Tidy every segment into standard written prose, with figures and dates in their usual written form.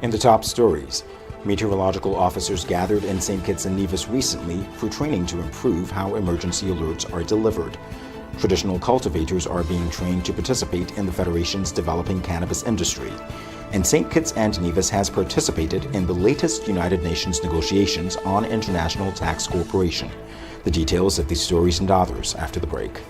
In the top stories, meteorological officers gathered in St. Kitts and Nevis recently for training to improve how emergency alerts are delivered. Traditional cultivators are being trained to participate in the Federation's developing cannabis industry. And St. Kitts and Nevis has participated in the latest United Nations negotiations on international tax cooperation. The details of these stories and others after the break.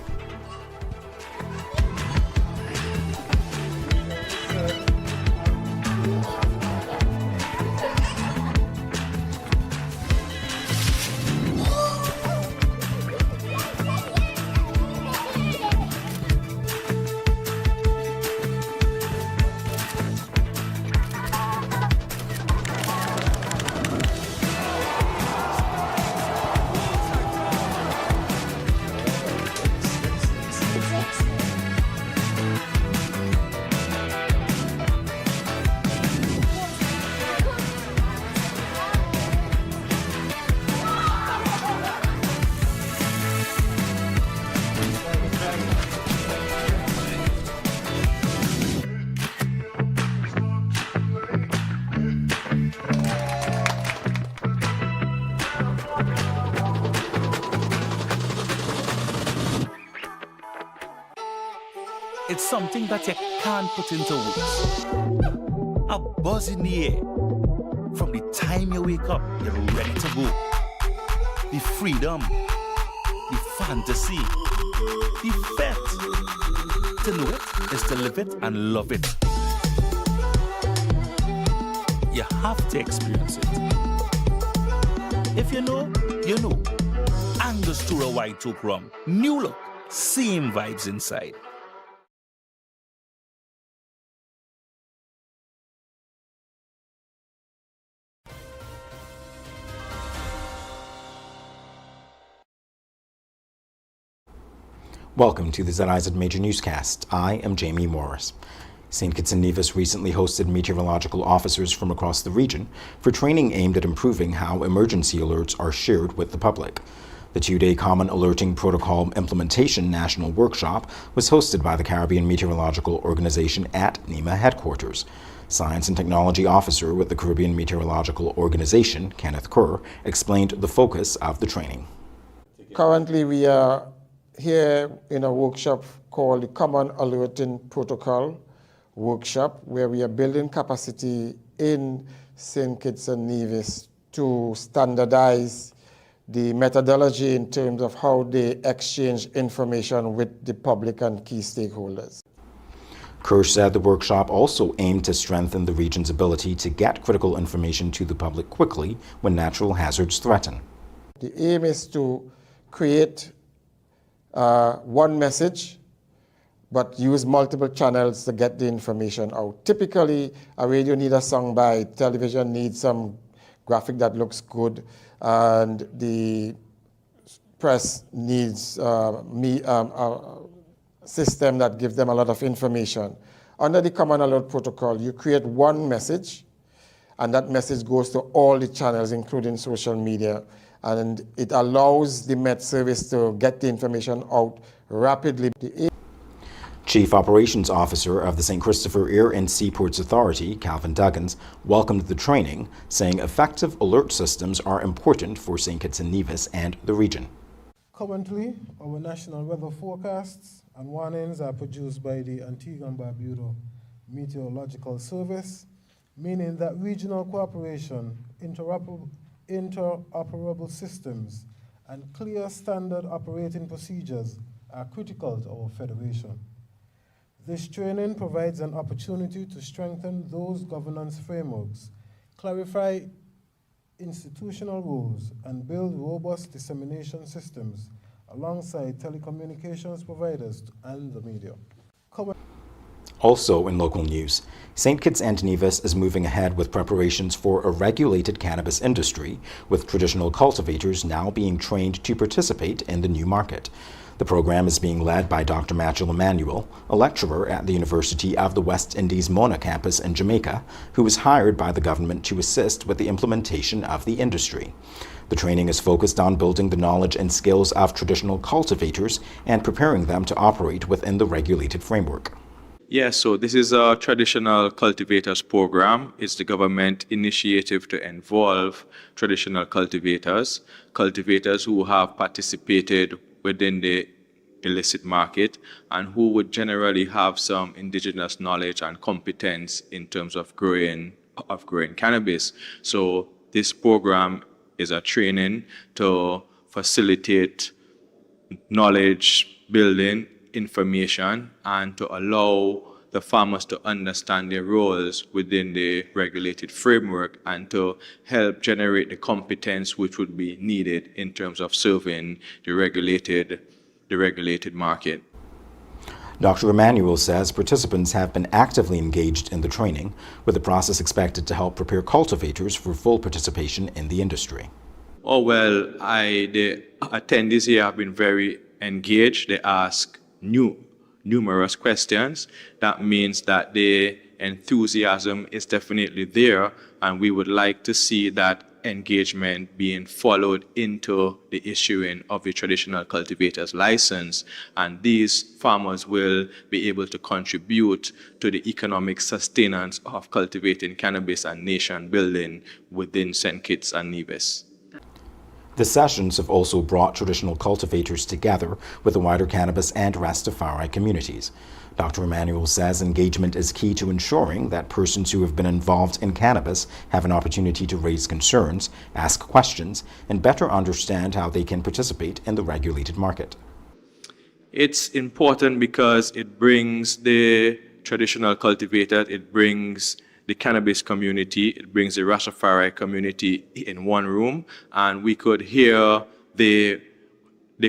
It's something that you can't put into words. A buzz in the air. From the time you wake up, you're ready to go. The freedom, the fantasy, the fete. To know it is to live it and love it. You have to experience it. If you know, you know. Angostura White Oak Rum. New look, same vibes inside. Welcome to the ZIZ Major Newscast. I am Jamie Morris. St. Kitts and Nevis recently hosted meteorological officers from across the region for training aimed at improving how emergency alerts are shared with the public. The two-day Common Alerting Protocol Implementation National Workshop was hosted by the Caribbean Meteorological Organization at NEMA headquarters. Science and Technology Officer with the Caribbean Meteorological Organization, Kenneth Kerr, explained the focus of the training. Currently, we are here in a workshop called the Common Alerting Protocol Workshop, where we are building capacity in St. Kitts and Nevis to standardize the methodology in terms of how they exchange information with the public and key stakeholders. Kerr said the workshop also aimed to strengthen the region's ability to get critical information to the public quickly when natural hazards threaten. The aim is to create one message, but use multiple channels to get the information out. Typically, a radio needs a soundbite, television needs some graphic that looks good, and the press needs a system that gives them a lot of information. Under the Common Alert Protocol, you create one message, and that message goes to all the channels, including social media. And it allows the Met Service to get the information out rapidly. Chief Operations Officer of the St. Christopher Air and Seaports Authority, Calvin Duggins, welcomed the training, saying effective alert systems are important for St. Kitts and Nevis and the region. Currently, our national weather forecasts and warnings are produced by the Antigua and Barbuda Meteorological Service, meaning that regional cooperation, interoperable systems, and clear standard operating procedures are critical to our Federation. This training provides an opportunity to strengthen those governance frameworks, clarify institutional rules, and build robust dissemination systems alongside telecommunications providers and the media. Also in local news, St. Kitts and Nevis is moving ahead with preparations for a regulated cannabis industry, with traditional cultivators now being trained to participate in the new market. The program is being led by Dr. Matthew Emanuel, a lecturer at the University of the West Indies Mona campus in Jamaica, who was hired by the government to assist with the implementation of the industry. The training is focused on building the knowledge and skills of traditional cultivators and preparing them to operate within the regulated framework. Yeah, so this is a traditional cultivators program. It's the government initiative to involve traditional cultivators who have participated within the illicit market and who would generally have some indigenous knowledge and competence in terms of growing cannabis. So this program is a training to facilitate knowledge building, information, and to allow the farmers to understand their roles within the regulated framework and to help generate the competence which would be needed in terms of serving the regulated market. Dr. Emanuel says participants have been actively engaged in the training, with the process expected to help prepare cultivators for full participation in the industry. Oh, well, the attendees here have been very engaged. They ask numerous questions. That means that the enthusiasm is definitely there, and we would like to see that engagement being followed into the issuing of the traditional cultivator's license. And these farmers will be able to contribute to the economic sustenance of cultivating cannabis and nation building within St. Kitts and Nevis. The sessions have also brought traditional cultivators together with the wider cannabis and Rastafari communities. Dr. Emanuel says engagement is key to ensuring that persons who have been involved in cannabis have an opportunity to raise concerns, ask questions, and better understand how they can participate in the regulated market. It's important because it brings the traditional cultivator, it brings the cannabis community, it brings the Rastafari community in one room, and we could hear they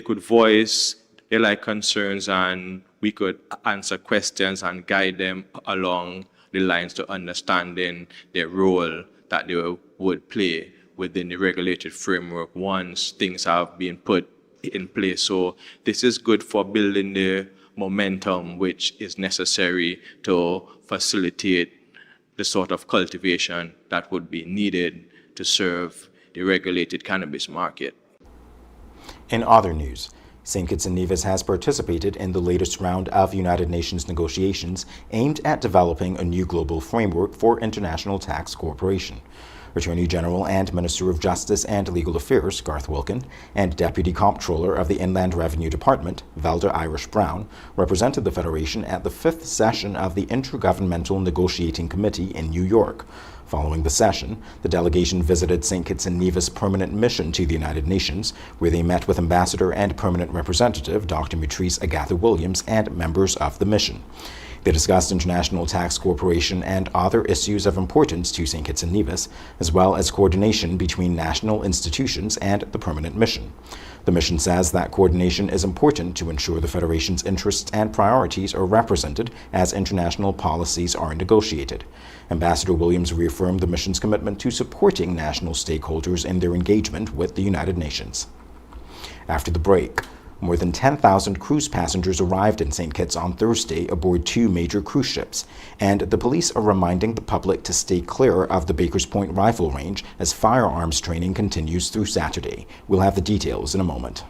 could voice their concerns, and we could answer questions and guide them along the lines to understanding their role that they would play within the regulated framework once things have been put in place. So this is good for building the momentum which is necessary to facilitate the sort of cultivation that would be needed to serve the regulated cannabis market. In other news, St. Kitts and Nevis has participated in the latest round of United Nations negotiations aimed at developing a new global framework for international tax cooperation. Attorney General and Minister of Justice and Legal Affairs, Garth Wilkin, and Deputy Comptroller of the Inland Revenue Department, Velda Irish Brown, represented the Federation at the 5th session of the Intergovernmental Negotiating Committee in New York. Following the session, the delegation visited St. Kitts and Nevis' permanent mission to the United Nations, where they met with Ambassador and Permanent Representative Dr. Matrice Agatha Williams and members of the mission. They discussed international tax cooperation and other issues of importance to St. Kitts and Nevis, as well as coordination between national institutions and the permanent mission. The mission says that coordination is important to ensure the Federation's interests and priorities are represented as international policies are negotiated. Ambassador Williams reaffirmed the mission's commitment to supporting national stakeholders in their engagement with the United Nations. After the break, more than 10,000 cruise passengers arrived in St. Kitts on Thursday aboard 2 major cruise ships, and the police are reminding the public to stay clear of the Bakers Point rifle range as firearms training continues through Saturday. We'll have the details in a moment.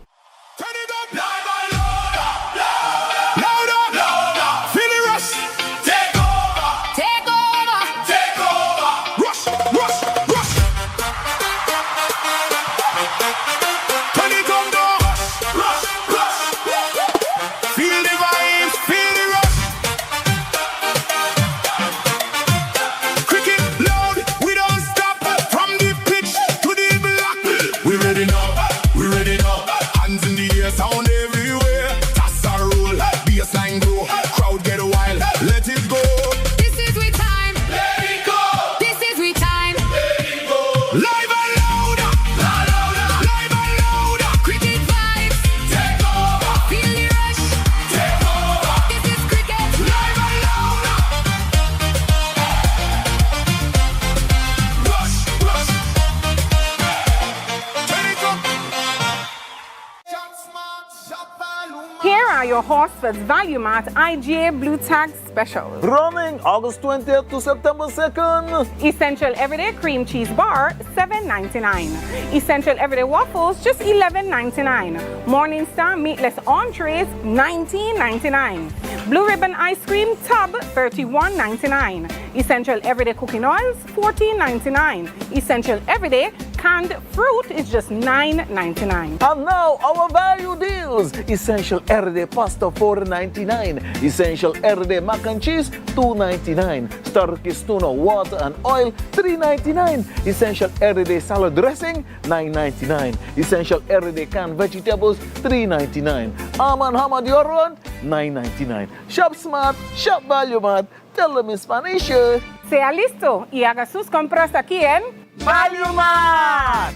your Horsford's Value Mart IGA Blue Tag Specials. Running August 20th to September 2nd. Essential Everyday Cream Cheese Bar, $7.99. Essential Everyday Waffles, just $11.99. Morningstar Meatless Entrees, $19.99. Blue Ribbon Ice Cream Tub, $31.99. Essential Everyday Cooking Oils, $14.99. Essential Everyday Canned Fruit is just $9.99. And now our value deals. Essential Everyday Pasta, $4.99. Essential Everyday Mac and Cheese, $2.99. Starkist Tuna, Water and Oil, $3.99. Essential Everyday Salad Dressing, $9.99. Essential Everyday Canned Vegetables, $3.99. Arm & Hammer deodorant, $9.99. Shop Smart, Shop Value Mart. Tell them in Spanish. Sea listo y haga sus compras aquí en Value Mart.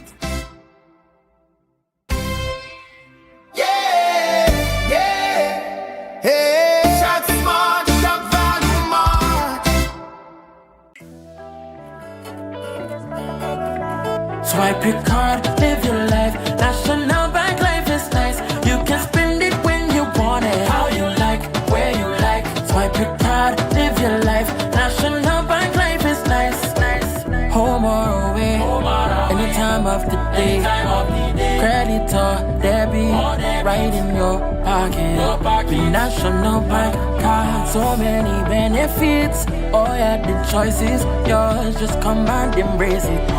Yeah, yeah, hey. Shop Smart, Shop Value Mart. Swipe your card, live your life. National Bank Life is nice. You can spend it when you want it, how you like, where you like. Swipe your card, live your life. National Bank Life is nice. Home or away, any time of the day. Credit or debit, right in your pocket. The National Bank card, so many benefits. Oh yeah, the choice is yours. Just come and embrace it.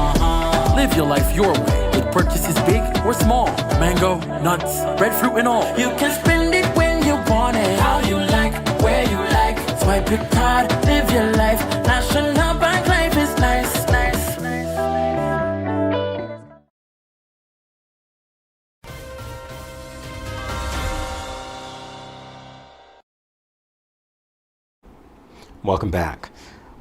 Live your life your way with purchases big or small. Mango, nuts, breadfruit and all. You can spend it when you want it, how you like, where you like. Swipe your card, live your life. National Bank Life is nice. Welcome back.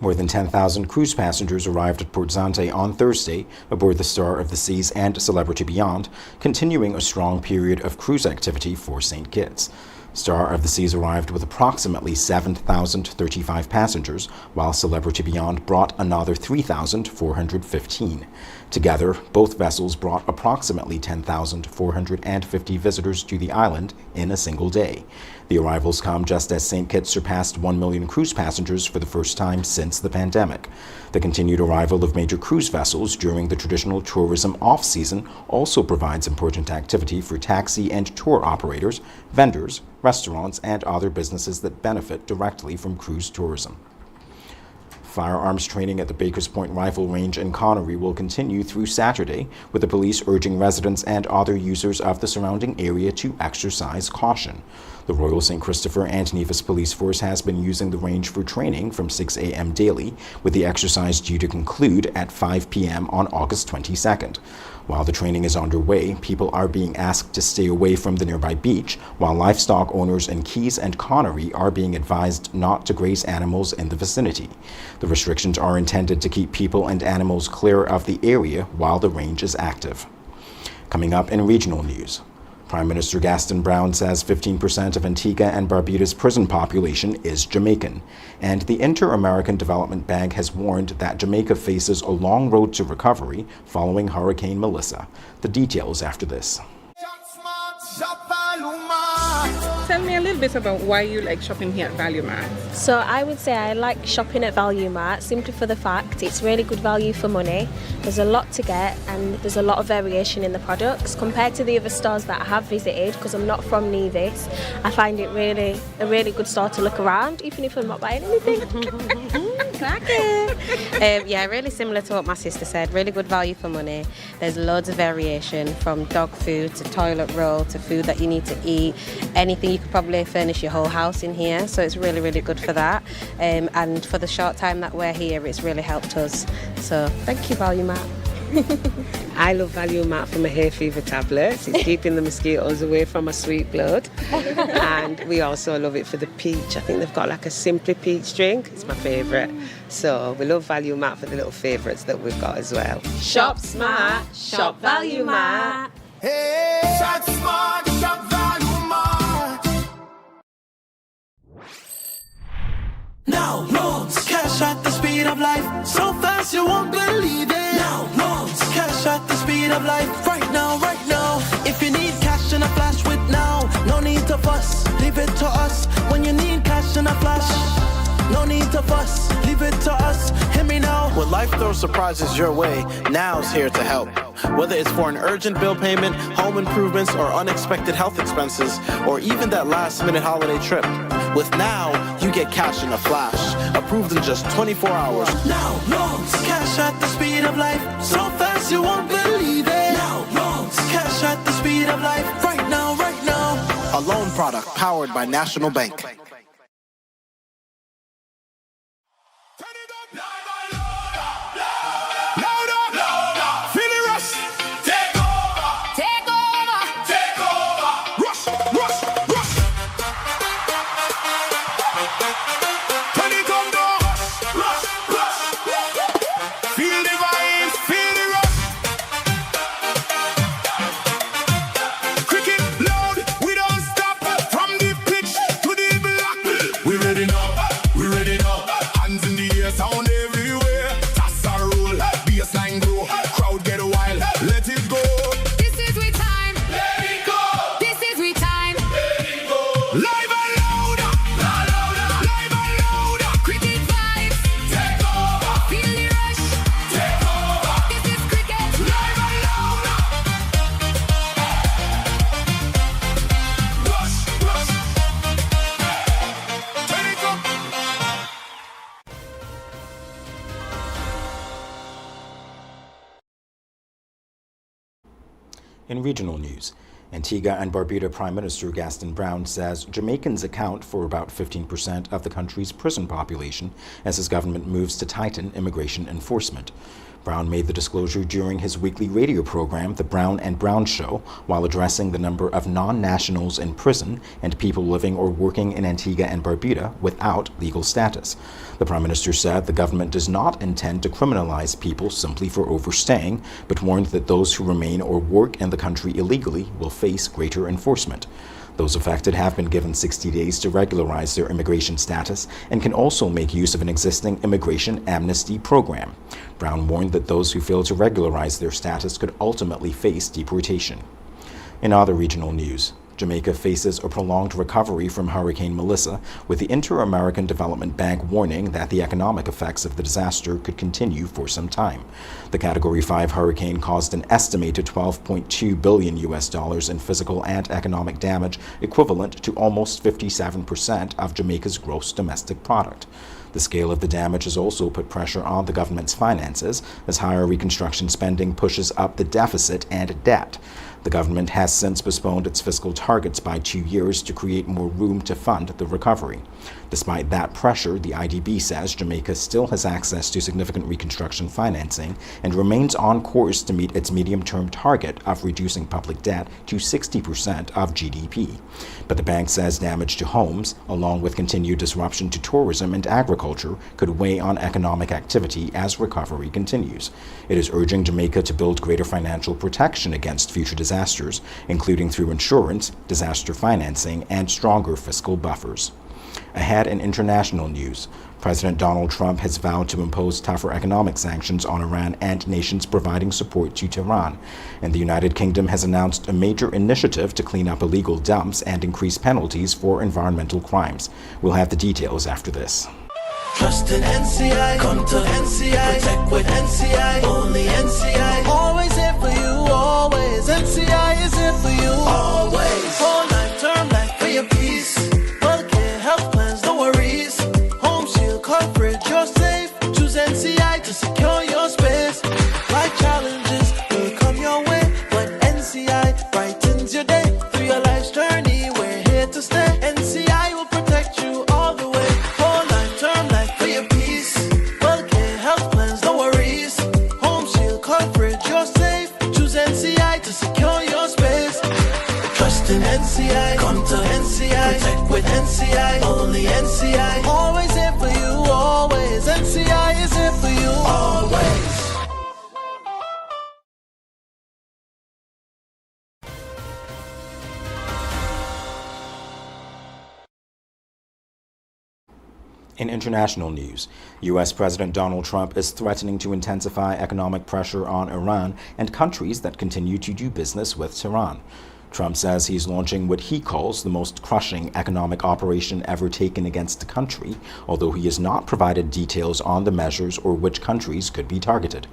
More than 10,000 cruise passengers arrived at Port Zante on Thursday aboard the Star of the Seas and Celebrity Beyond, continuing a strong period of cruise activity for St. Kitts. Star of the Seas arrived with approximately 7,035 passengers, while Celebrity Beyond brought another 3,415. Together, both vessels brought approximately 10,450 visitors to the island in a single day. The arrivals come just as St. Kitts surpassed 1 million cruise passengers for the first time since the pandemic. The continued arrival of major cruise vessels during the traditional tourism off-season also provides important activity for taxi and tour operators, vendors, restaurants, and other businesses that benefit directly from cruise tourism. Firearms training at the Bakers Point Rifle Range in Connery will continue through Saturday, with the police urging residents and other users of the surrounding area to exercise caution. The Royal St. Christopher and Nevis Police Force has been using the range for training from 6 a.m. daily, with the exercise due to conclude at 5 p.m. on August 22nd. While the training is underway, people are being asked to stay away from the nearby beach, while livestock owners in Keys and Connery are being advised not to graze animals in the vicinity. The restrictions are intended to keep people and animals clear of the area while the range is active. Coming up in regional news, Prime Minister Gaston Brown says 15% of Antigua and Barbuda's prison population is Jamaican, and the Inter-American Development Bank has warned that Jamaica faces a long road to recovery following Hurricane Melissa. The details after this. Tell me a little bit about why you like shopping here at Value Mart. So I would say I like shopping at Value Mart simply for the fact it's really good value for money. There's a lot to get and there's a lot of variation in the products compared to the other stores that I have visited, because I'm not from Nevis. I find it a really good store to look around, even if I'm not buying anything. Yeah, really similar to what my sister said. Really good value for money. There's loads of variation, from dog food to toilet roll to food that you need to eat. Anything, you could probably furnish your whole house in here, so it's really, really good for that. And for the short time that we're here, it's really helped us. So thank you, Value Mart. I love Value Mart for my hay fever tablets. It's keeping the mosquitoes away from my sweet blood. And we also love it for the peach. I think they've got like a Simply Peach drink. It's my favourite. So we love Value Mart for the little favourites that we've got as well. Shop smart, shop Value Mart. Hey, shop smart, shop Value Mart. Now loans, cash at the speed of life, so fast you won't believe it. Now loans, cash at the speed of life, right now, right now. If you need cash in a flash with now, no need to fuss, leave it flash. No need to fuss, leave it to us. Hear me now. When life throws surprises your way, now's here to help. Whether it's for an urgent bill payment, home improvements, or unexpected health expenses, or even that last-minute holiday trip. With Now, you get cash in a flash, approved in just 24 hours. Now loans, cash at the speed of life, so fast you won't believe it. Now loans, cash at the speed of life, right now, right now. A loan product powered by National Bank. In regional news, Antigua and Barbuda Prime Minister Gaston Brown says Jamaicans account for about 15% of the country's prison population as his government moves to tighten immigration enforcement. Brown made the disclosure during his weekly radio program, The Brown and Brown Show, while addressing the number of non-nationals in prison and people living or working in Antigua and Barbuda without legal status. The Prime Minister said the government does not intend to criminalize people simply for overstaying, but warned that those who remain or work in the country illegally will face greater enforcement. Those affected have been given 60 days to regularize their immigration status and can also make use of an existing immigration amnesty program. Brown warned that those who fail to regularize their status could ultimately face deportation. In other regional news, Jamaica faces a prolonged recovery from Hurricane Melissa, with the Inter-American Development Bank warning that the economic effects of the disaster could continue for some time. The Category 5 hurricane caused an estimated $12.2 billion in physical and economic damage, equivalent to almost 57% of Jamaica's gross domestic product. The scale of the damage has also put pressure on the government's finances, as higher reconstruction spending pushes up the deficit and debt. The government has since postponed its fiscal targets by 2 years to create more room to fund the recovery. Despite that pressure, the IDB says Jamaica still has access to significant reconstruction financing and remains on course to meet its medium-term target of reducing public debt to 60% of GDP. But the bank says damage to homes, along with continued disruption to tourism and agriculture, could weigh on economic activity as recovery continues. It is urging Jamaica to build greater financial protection against future disasters, including through insurance, disaster financing, and stronger fiscal buffers. Ahead in international news, President Donald Trump has vowed to impose tougher economic sanctions on Iran and nations providing support to Tehran. And the United Kingdom has announced a major initiative to clean up illegal dumps and increase penalties for environmental crimes. We'll have the details after this. Trust in NCI, come to NCI, protect with NCI, only NCI. Always here for you, always. NCI is here for you, always. Whole life, term life for your peace. Healthcare, health plans, no worries. Home shield coverage, you're safe. Choose NCI to secure your space. Life challenges will come your way, but NCI brightens your day. Through your life's journey, we're here to stay. NCI will protect you all the way. Whole life, term life for your peace. Healthcare, health plans, no worries. Home shield coverage, you're safe. Choose NCI to secure your space. Trust in NCI, come to NCI, protect with NCI, only NCI. Always here for you, always. NCI is here for you, always. In international news, U.S. President Donald Trump is threatening to intensify economic pressure on Iran and countries that continue to do business with Tehran. Trump says he's launching what he calls the most crushing economic operation ever taken against the country, although he has not provided details on the measures or which countries could be targeted.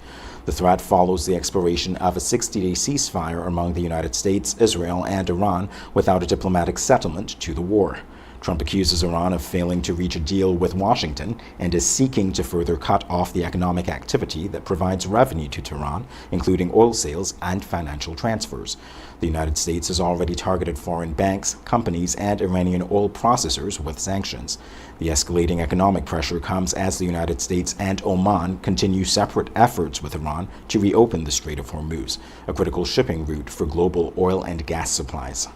The threat follows the expiration of a 60-day ceasefire among the United States, Israel, and Iran without a diplomatic settlement to the war. Trump accuses Iran of failing to reach a deal with Washington and is seeking to further cut off the economic activity that provides revenue to Tehran, including oil sales and financial transfers. The United States has already targeted foreign banks, companies, and Iranian oil processors with sanctions. The escalating economic pressure comes as the United States and Oman continue separate efforts with Iran to reopen the Strait of Hormuz, a critical shipping route for global oil and gas supplies.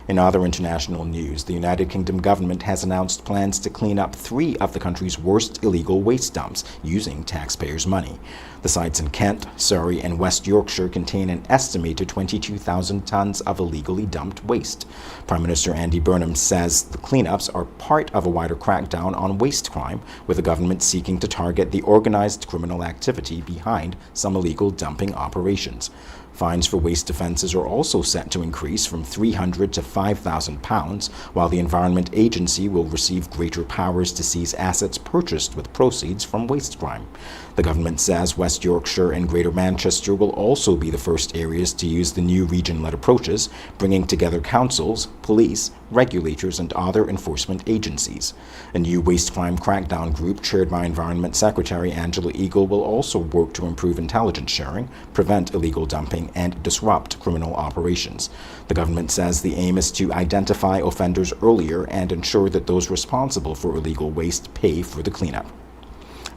In other international news, the United Kingdom government has announced plans to clean up 3 of the country's worst illegal waste dumps using taxpayers' money. The sites in Kent, Surrey, and West Yorkshire contain an estimated 22,000 tons of illegally dumped waste. Prime Minister Andy Burnham says the cleanups are part of a wider crackdown on waste crime, with the government seeking to target the organized criminal activity behind some illegal dumping operations. Fines for waste offences are also set to increase from £300 to £5,000, while the Environment Agency will receive greater powers to seize assets purchased with proceeds from waste crime. The government says West Yorkshire and Greater Manchester will also be the first areas to use the new region-led approaches, bringing together councils, police, regulators, and other enforcement agencies. A new waste crime crackdown group chaired by Environment Secretary Angela Eagle will also work to improve intelligence sharing, prevent illegal dumping, and disrupt criminal operations. The government says the aim is to identify offenders earlier and ensure that those responsible for illegal waste pay for the cleanup.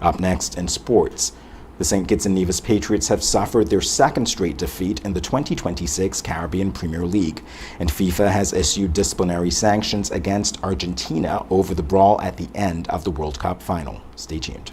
Up next in sports, the St. Kitts and Nevis Patriots have suffered their second straight defeat in the 2026 Caribbean Premier League, and FIFA has issued disciplinary sanctions against Argentina over the brawl at the end of the World Cup final. Stay tuned.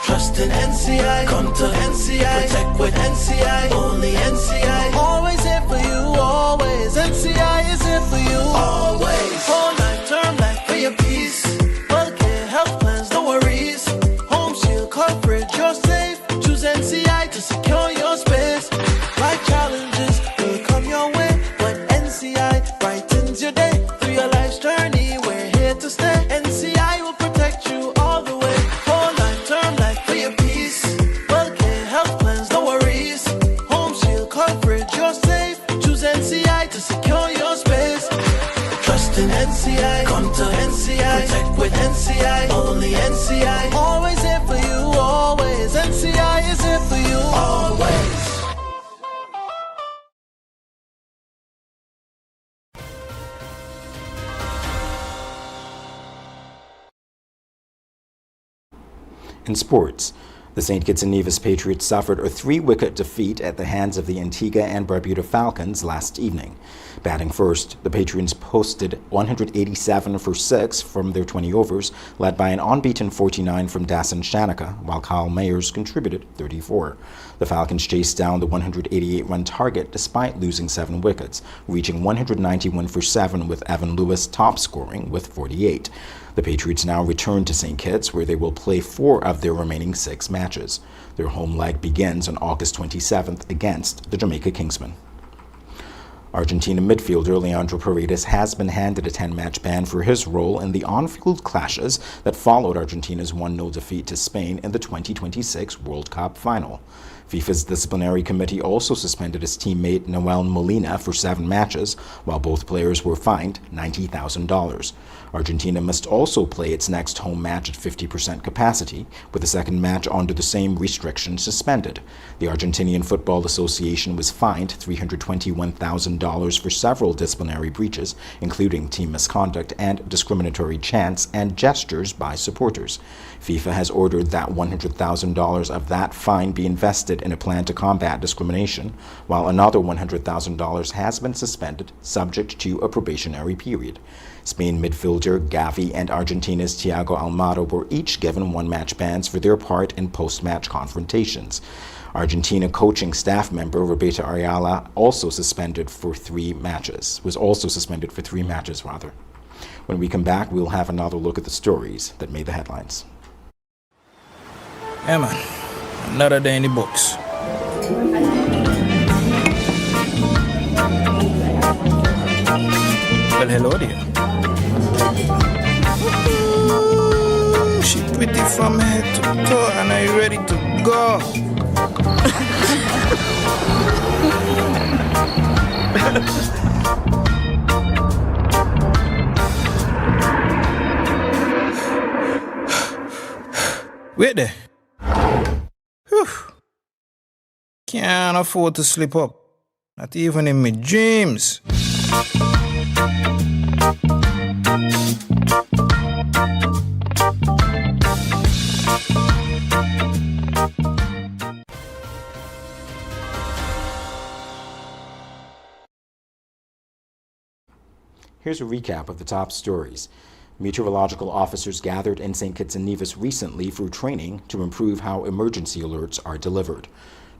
Trust in NCI, come to NCI, protect with NCI, only NCI, always here for you, always, NCI is here for you, always, whole life, term life, for your peace, healthcare, health plans, no worries, home shield coverage, you're safe, choose NCI to secure your space, life challenges will come your way, but NCI brightens your day, through your life's journey, we're here to stay, NCI will protect you all the way, whole life, term life, for your peace, healthcare, health plans, no worries, home shield coverage, you're safe, choose NCI to secure your space, trust in NCI, come to NCI, protect with NCI, only NCI, always here for you, always, NCI is here for you, always. In sports, the St. Kitts and Nevis Patriots suffered a 3-wicket defeat at the hands of the Antigua and Barbuda Falcons last evening. Batting first, the Patriots posted 187 for 6 from their 20 overs, led by an unbeaten 49 from Dasan Shanika, while Kyle Mayers contributed 34. The Falcons chased down the 188-run target despite losing 7 wickets, reaching 191 for 7 with Evan Lewis top scoring with 48. The Patriots now return to St. Kitts, where they will play 4 of their remaining 6 matches. Their home leg begins on August 27th against the Jamaica Kingsmen. Argentina midfielder Leandro Paredes has been handed a 10-match ban for his role in the on-field clashes that followed Argentina's 1-0 defeat to Spain in the 2026 World Cup final. FIFA's disciplinary committee also suspended his teammate Noel Molina for 7 matches, while both players were fined $90,000. Argentina must also play its next home match at 50% capacity, with the second match under the same restriction suspended. The Argentinian Football Association was fined $321,000 for several disciplinary breaches, including team misconduct and discriminatory chants and gestures by supporters. FIFA has ordered that $100,000 of that fine be invested in a plan to combat discrimination, while another $100,000 has been suspended, subject to a probationary period. Spain midfielder Gavi and Argentina's Thiago Almada were each given 1-match bans for their part in post-match confrontations. Argentina coaching staff member Roberto Ayala was also suspended for 3 matches. When we come back, we'll have another look at the stories that made the headlines. Yeah, man. Another day in the books. Well, hello there. Ooh, she pretty from head to toe, and are you ready to go? Wait there. Whew. Can't afford to slip up. Not even in my dreams. Here's a recap of the top stories. Meteorological officers gathered in St. Kitts and Nevis recently for training to improve how emergency alerts are delivered.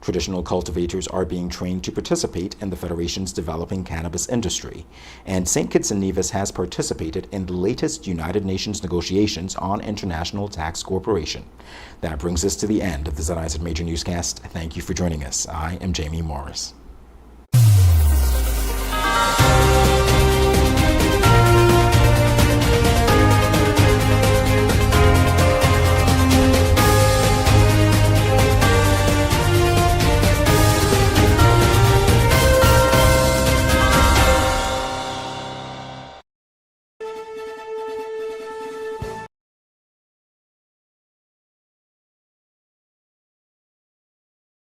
Traditional cultivators are being trained to participate in the Federation's developing cannabis industry. And St. Kitts and Nevis has participated in the latest United Nations negotiations on international tax cooperation. That brings us to the end of the ZIZ Major Newscast. Thank you for joining us. I am Jamie Morris.